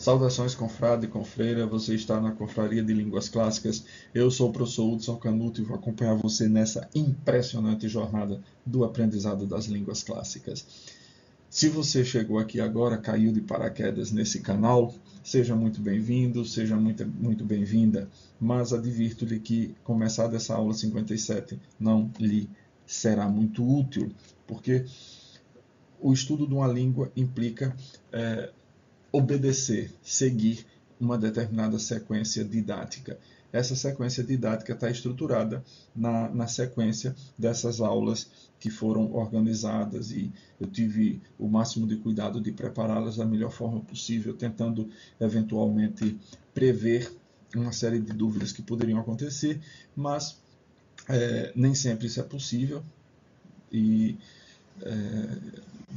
Saudações, confrade e confreira, você está na Confraria de Línguas Clássicas. Eu sou o professor Hudson Canuto e vou acompanhar você nessa impressionante jornada do aprendizado das línguas clássicas. Se você chegou aqui agora, caiu de paraquedas nesse canal, seja muito bem-vindo, seja muito bem-vinda, mas advirto-lhe que começar dessa aula 57 não lhe será muito útil, porque o estudo de uma língua implica obedecer, seguir uma determinada sequência didática. Essa sequência didática está estruturada na sequência dessas aulas que foram organizadas e eu tive o máximo de cuidado de prepará-las da melhor forma possível, tentando eventualmente prever uma série de dúvidas que poderiam acontecer, mas nem sempre isso é possível e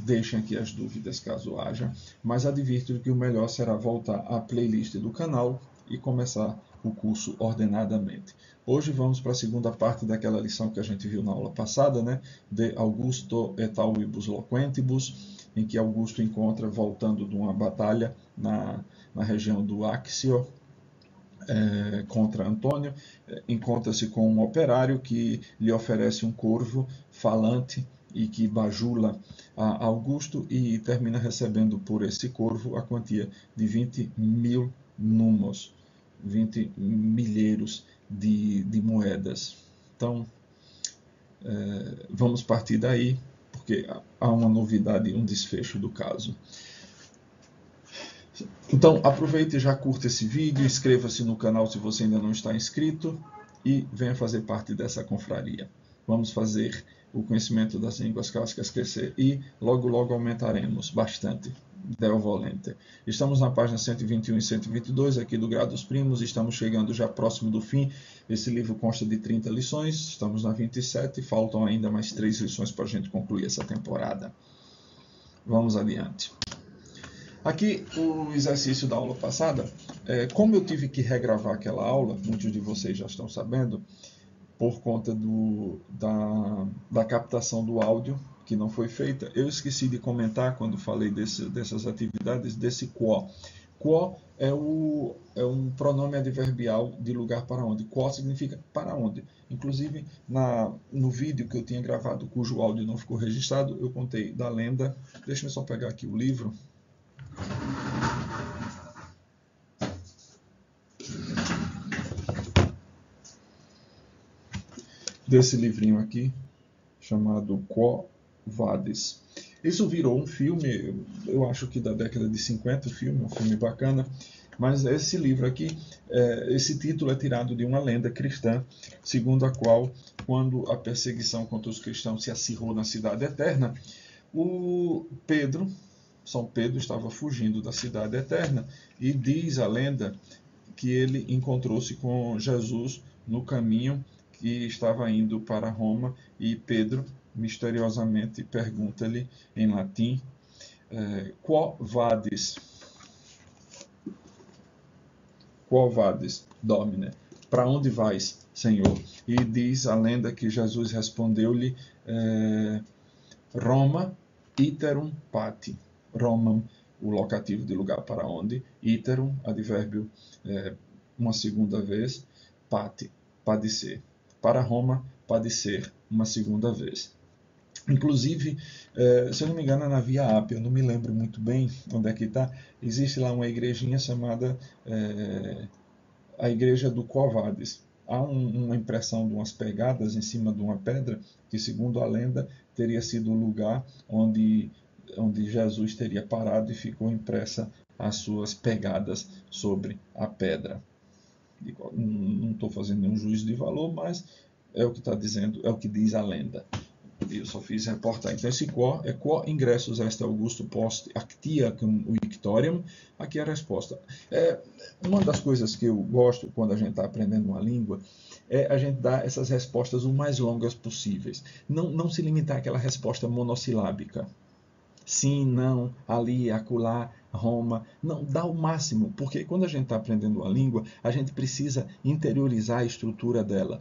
deixem aqui as dúvidas caso haja, mas advirto que o melhor será voltar à playlist do canal e começar o curso ordenadamente. Hoje vamos para a segunda parte daquela lição que a gente viu na aula passada, né? De Augusto et Aulibus Loquentibus, em que Augusto encontra, voltando de uma batalha na região do Axio, contra Antônio, encontra-se com um operário que lhe oferece um corvo falante e que bajula a Augusto e termina recebendo por esse corvo a quantia de 20.000 numos, 20 milheiros de moedas. Então, vamos partir daí, porque há uma novidade, um desfecho do caso. Então, aproveite e já curta esse vídeo, inscreva-se no canal se você ainda não está inscrito e venha fazer parte dessa confraria. Vamos fazer o conhecimento das línguas clássicas crescer e logo aumentaremos bastante. Deo volente. Estamos na página 121 e 122 aqui do Gradus Primus, estamos chegando já próximo do fim. Esse livro consta de 30 lições, estamos na 27, faltam ainda mais 3 lições para a gente concluir essa temporada. Vamos adiante. Aqui o exercício da aula passada, como eu tive que regravar aquela aula, muitos de vocês já estão sabendo, por conta da captação do áudio, que não foi feita, eu esqueci de comentar quando falei dessas atividades, desse quo. Quo é um pronome adverbial de lugar para onde. Quo significa para onde. Inclusive, no vídeo que eu tinha gravado, cujo áudio não ficou registrado, eu contei da lenda. Deixa eu só pegar aqui o livro. Desse livrinho aqui, chamado Quo Vadis. Isso virou um filme, eu acho que da década de 50, um filme bacana, mas esse livro aqui, esse título é tirado de uma lenda cristã, segundo a qual, quando a perseguição contra os cristãos se acirrou na Cidade Eterna, São Pedro estava fugindo da Cidade Eterna, e diz a lenda que ele encontrou-se com Jesus no caminho que estava indo para Roma, e Pedro misteriosamente pergunta-lhe em latim, Quo vadis? Quo vadis, Domine? Para onde vais, Senhor? E diz a lenda que Jesus respondeu-lhe, Roma iterum pati. Romam, o locativo de lugar para onde, iterum, advérbio uma segunda vez, pati, padecer. Para Roma, padecer uma segunda vez. Inclusive, se eu não me engano, é na Via Ápia, eu não me lembro muito bem onde é que está, existe lá uma igrejinha chamada a Igreja do Quo Vadis. Há uma impressão de umas pegadas em cima de uma pedra, que segundo a lenda, teria sido o lugar onde Jesus teria parado e ficou impressa as suas pegadas sobre a pedra. Não estou fazendo nenhum juízo de valor, mas é o que está dizendo, é o que diz a lenda. Eu só fiz reportar. Então esse quo é quo ingressus est Augusto post actiacum victoriam. Aqui é a resposta. Uma das coisas que eu gosto quando a gente está aprendendo uma língua é a gente dar essas respostas o mais longas possíveis. Não se limitar àquela resposta monossilábica. Sim, não, ali, acolá, Roma. Não, dá o máximo, porque quando a gente está aprendendo uma língua, a gente precisa interiorizar a estrutura dela.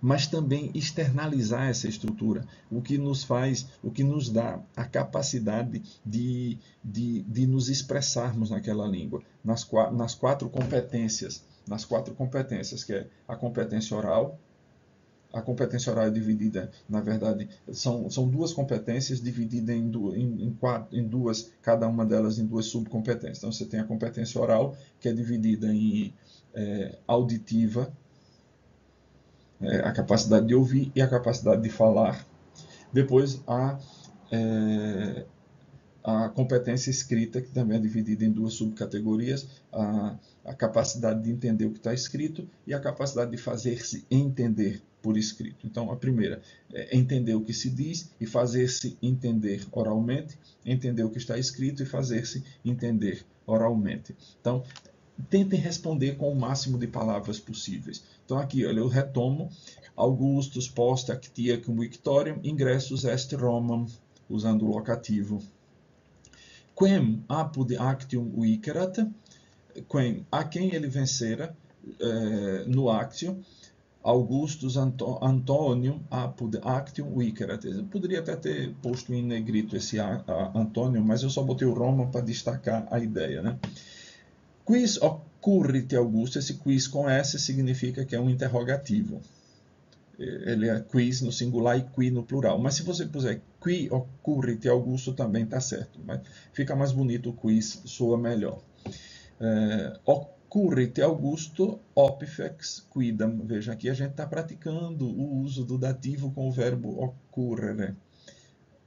mas também externalizar essa estrutura, o que nos dá a capacidade de nos expressarmos naquela língua, nas quatro competências, que é a competência oral. A competência oral é dividida, na verdade, são duas competências divididas em duas, cada uma delas em duas subcompetências. Então, você tem a competência oral, que é dividida em auditiva, a capacidade de ouvir e a capacidade de falar. Depois, a competência escrita, que também é dividida em duas subcategorias, a capacidade de entender o que está escrito e a capacidade de fazer-se entender por escrito. Então, a primeira é entender o que se diz e fazer-se entender oralmente, entender o que está escrito e fazer-se entender oralmente. Então, tentem responder com o máximo de palavras possíveis. Então, aqui, olha, eu retomo: Augustus post actiacum victoriam ingressus est Romam, usando o locativo. Quem apud actium vicerat, a quem ele vencera no actio, Augustus Antonium apud actium vicerat. Eu poderia até ter posto em negrito esse Antonium, mas eu só botei o Roma para destacar a ideia, né? Quis occurrit Augusto, esse quis com S significa que é um interrogativo. Ele é quis no singular e qui no plural. Mas se você puser qui occurrit Augusto, também está certo. Mas fica mais bonito o quis, soa melhor. Occurrit Augusto opifex quidam. Veja, aqui a gente está praticando o uso do dativo com o verbo occurrere.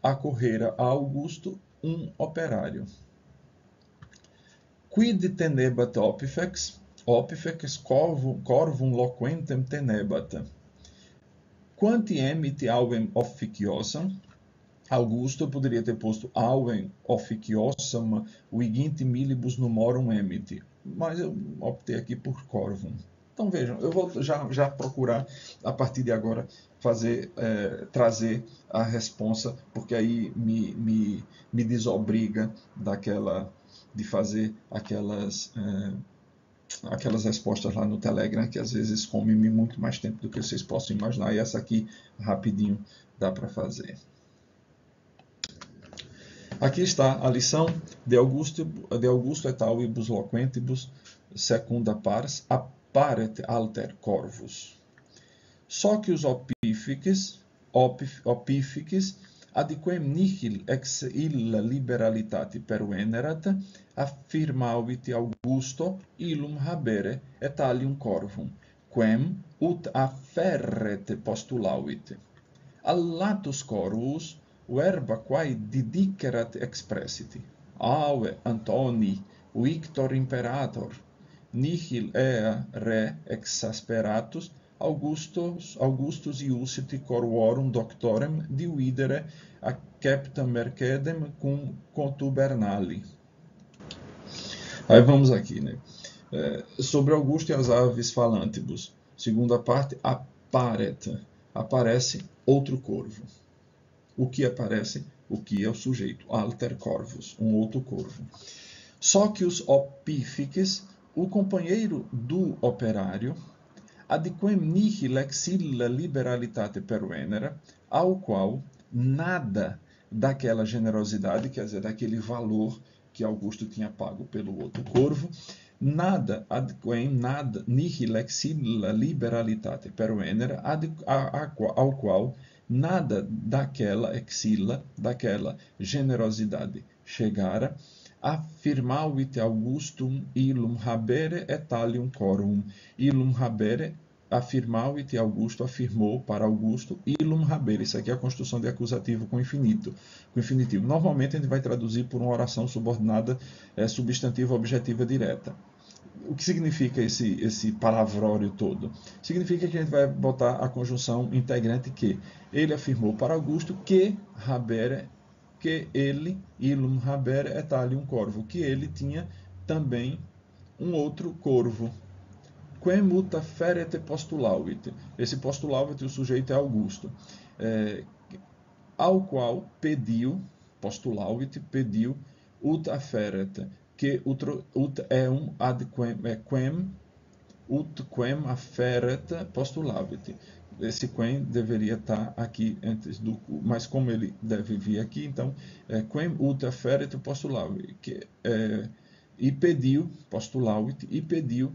Ocorrera a Augusto um operário. Quid tenebat opifex? Opifex corvum loquentem tenebat. Quanti emit auvem officiosam? Augusto poderia ter posto auvem officiosam vigint milibus numorum emit, mas eu optei aqui por corvum. Então vejam, eu vou já procurar a partir de agora trazer a resposta, porque aí me desobriga de fazer aquelas respostas lá no Telegram, que às vezes comem muito mais tempo do que vocês possam imaginar, e essa aqui, rapidinho, dá para fazer. Aqui está a lição de Augusto et alibus loquentibus secunda pars apparet alter corvus. Só que os opífices adquem nihil ex illa liberalitate pervenerat, affirmavit Augusto illum habere et alium corvum, quem ut afferret postulavit. Allatus corvus verba quae didicerat expressit. Ave Antoni victor imperator, nihil ea re exasperatus Augustus iusit corvorum doctorem dividere acceptam mercedem cum contubernali. Aí vamos aqui, né? Sobre Augusto e as aves falantibus. Segunda parte, aparece outro corvo. O que aparece? O que é o sujeito? Alter corvus, um outro corvo. Só que os opífices, o companheiro do operário, adquem nihil ex illa liberalitate pervenera, ao qual nada daquela generosidade, quer dizer, daquele valor que Augusto tinha pago pelo outro corvo, nada nihil ex illa liberalitate pervenera, ao qual nada daquela exila, daquela generosidade chegara, affirmavit Augustum illum habere et alium corum. Illum habere, affirmavit, Augusto afirmou para Augusto, illum habere. Isso aqui é a construção de acusativo com infinitivo. Normalmente a gente vai traduzir por uma oração subordinada substantiva objetiva direta. O que significa esse palavrório todo? Significa que a gente vai botar a conjunção integrante que. Ele afirmou para Augusto que ele, illum habere et alium corvo, que ele tinha também um outro corvo. Quem muta ferret postulavit. Esse postulavit, o sujeito é Augusto. Ao qual pediu, postulavit, pediu, ut afferet, que ut ad quem afferet postulavit, esse quem deveria estar aqui antes do mas como ele deve vir aqui, então quem uta feret postulavit, e pediu, postulavit, e pediu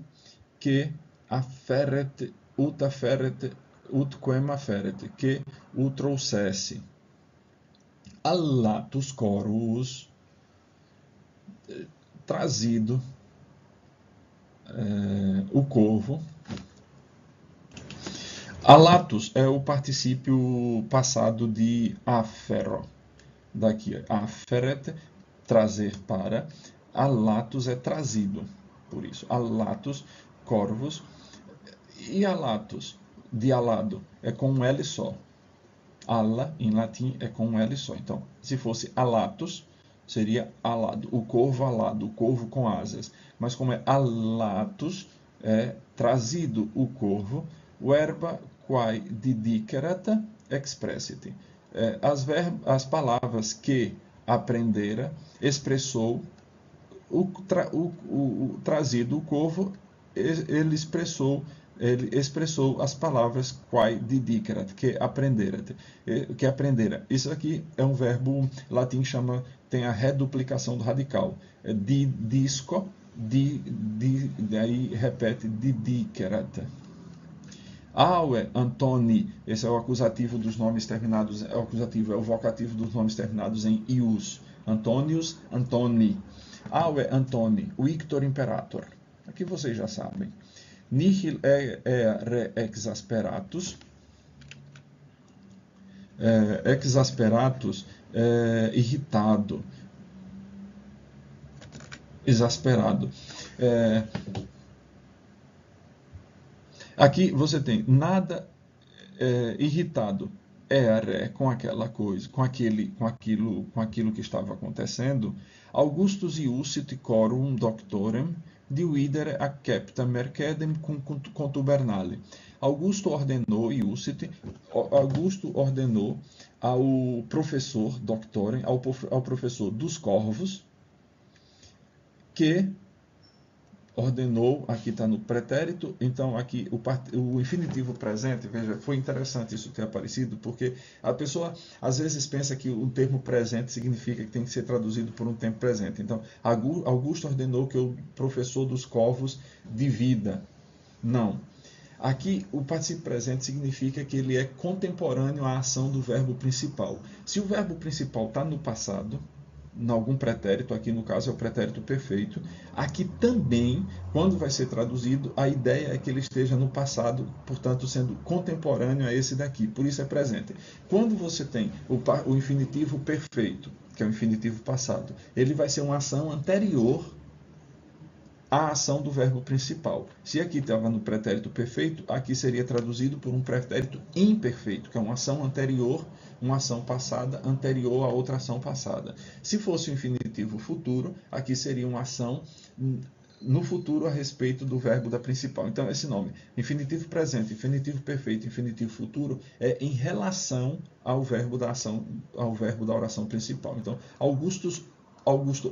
que a feret, uta feret, ut quem a feret, que o trouxesse a latus corvus, trazido o corvo. Alatus é o particípio passado de afero. Daqui, aferet, trazer para. Alatus é trazido. Por isso, alatus, corvos. E alatus, de alado, é com um L só. Ala, em latim, é com um L só. Então, se fosse alatus, seria alado. O corvo alado, o corvo com asas. Mas como é alatus, é trazido o corvo. Verba quae didicerata expressit. As palavras que aprendera expressou o trazido o corvo, ele expressou as palavras quae didicerat, que aprendera. Isso aqui é um verbo latim tem a reduplicação do radical. Disco, daí repete didicerat. Aue, Antoni, esse é o acusativo dos nomes terminados, é o vocativo dos nomes terminados em ius. Antonius, Antoni. Aue, Antoni, Victor Imperator. Aqui vocês já sabem. Nihil re exasperatus. Exasperatus, irritado. Exasperado. Aqui você tem nada irritado, com aquela coisa, com aquilo que estava acontecendo. Augustus iusit corum doctorem dividere accepta mercedem contubernale. Augusto ordenou ao professor doctorem, ao professor dos corvos, que ordenou, aqui está no pretérito, então aqui o infinitivo presente, veja, foi interessante isso ter aparecido, porque a pessoa às vezes pensa que o termo presente significa que tem que ser traduzido por um tempo presente. Então, Augusto ordenou que o professor dos corvos divida. Não. Aqui, o particípio presente significa que ele é contemporâneo à ação do verbo principal. Se o verbo principal está no passado, em algum pretérito, aqui no caso é o pretérito perfeito, aqui também, quando vai ser traduzido, a ideia é que ele esteja no passado, portanto, sendo contemporâneo a esse daqui, por isso é presente. Quando você tem o infinitivo perfeito, que é o infinitivo passado, ele vai ser uma ação anterior à ação do verbo principal. Se aqui estava no pretérito perfeito, aqui seria traduzido por um pretérito imperfeito, que é uma ação anterior, uma ação passada anterior a outra ação passada. Se fosse o infinitivo futuro, aqui seria uma ação no futuro a respeito do verbo da principal. Então, esse nome, infinitivo presente, infinitivo perfeito, infinitivo futuro, é em relação ao verbo da ação, ao verbo da oração principal. Então, Augusto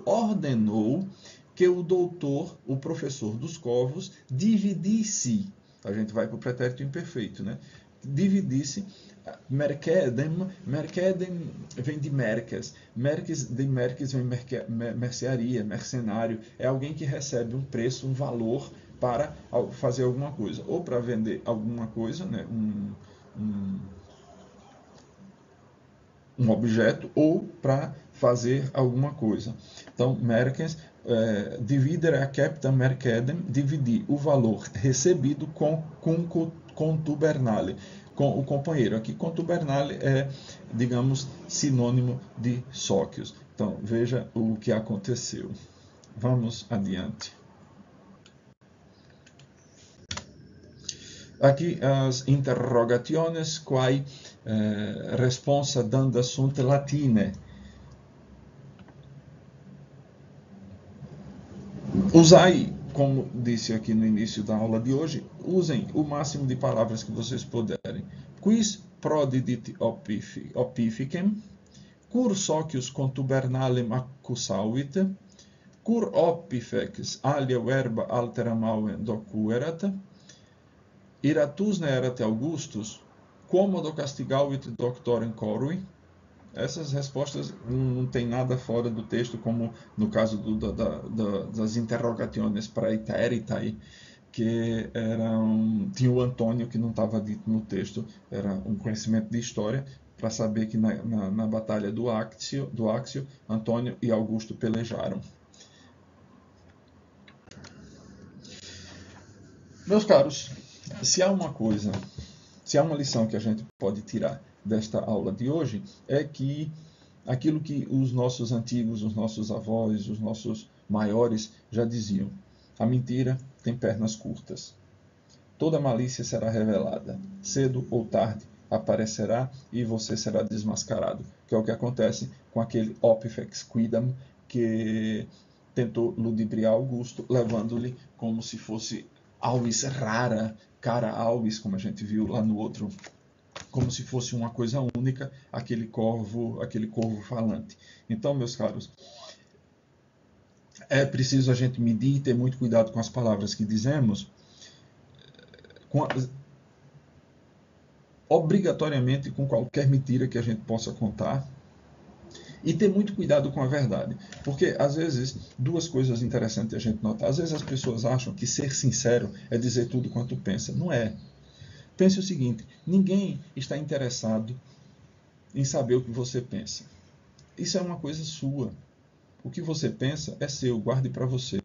ordenou que o doutor, o professor dos corvos, dividisse. A gente vai para o pretérito imperfeito, né? Dividisse. Mercedem vem de mercas. De merques vem mercearia, mercenário. É alguém que recebe um preço, um valor para fazer alguma coisa. Ou para vender alguma coisa, né? Um objeto, ou para fazer alguma coisa. Então, merkens, dividere accepta mercedem, dividir o valor recebido com contubernale, com o companheiro. Aqui, contubernale é, digamos, sinônimo de sócios. Então, veja o que aconteceu. Vamos adiante. Aqui as interrogationes quae responsa danda sunt latine. Usai, como disse aqui no início da aula de hoje, usem o máximo de palavras que vocês puderem. Quis prodidit opificem, cur socius contubernalem accusavit, cur opifex alia verba altera mauen docuerat, iratus ne erat Augustus, Quomodo castigavit doctorem corui? Essas respostas não tem nada fora do texto, como no caso das interrogações praeteritai, que tinha o Antônio, que não estava dito no texto, era um conhecimento de história, para saber que na batalha do Áxio, Antônio e Augusto pelejaram. Meus caros, se há uma lição que a gente pode tirar desta aula de hoje, é que aquilo que os nossos antigos, os nossos avós, os nossos maiores já diziam: a mentira tem pernas curtas. Toda malícia será revelada. Cedo ou tarde aparecerá e você será desmascarado. Que é o que acontece com aquele Opifex Quidam que tentou ludibriar Augusto, levando-lhe como se fosse alvis rara, cara alvis, como a gente viu lá no outro, como se fosse uma coisa única, aquele corvo falante. Então, meus caros, é preciso a gente medir e ter muito cuidado com as palavras que dizemos, obrigatoriamente com qualquer mentira que a gente possa contar, e ter muito cuidado com a verdade. Porque, às vezes, duas coisas interessantes a gente notar. Às vezes as pessoas acham que ser sincero é dizer tudo quanto pensa. Não é. Pense o seguinte: ninguém está interessado em saber o que você pensa. Isso é uma coisa sua. O que você pensa é seu, guarde para você.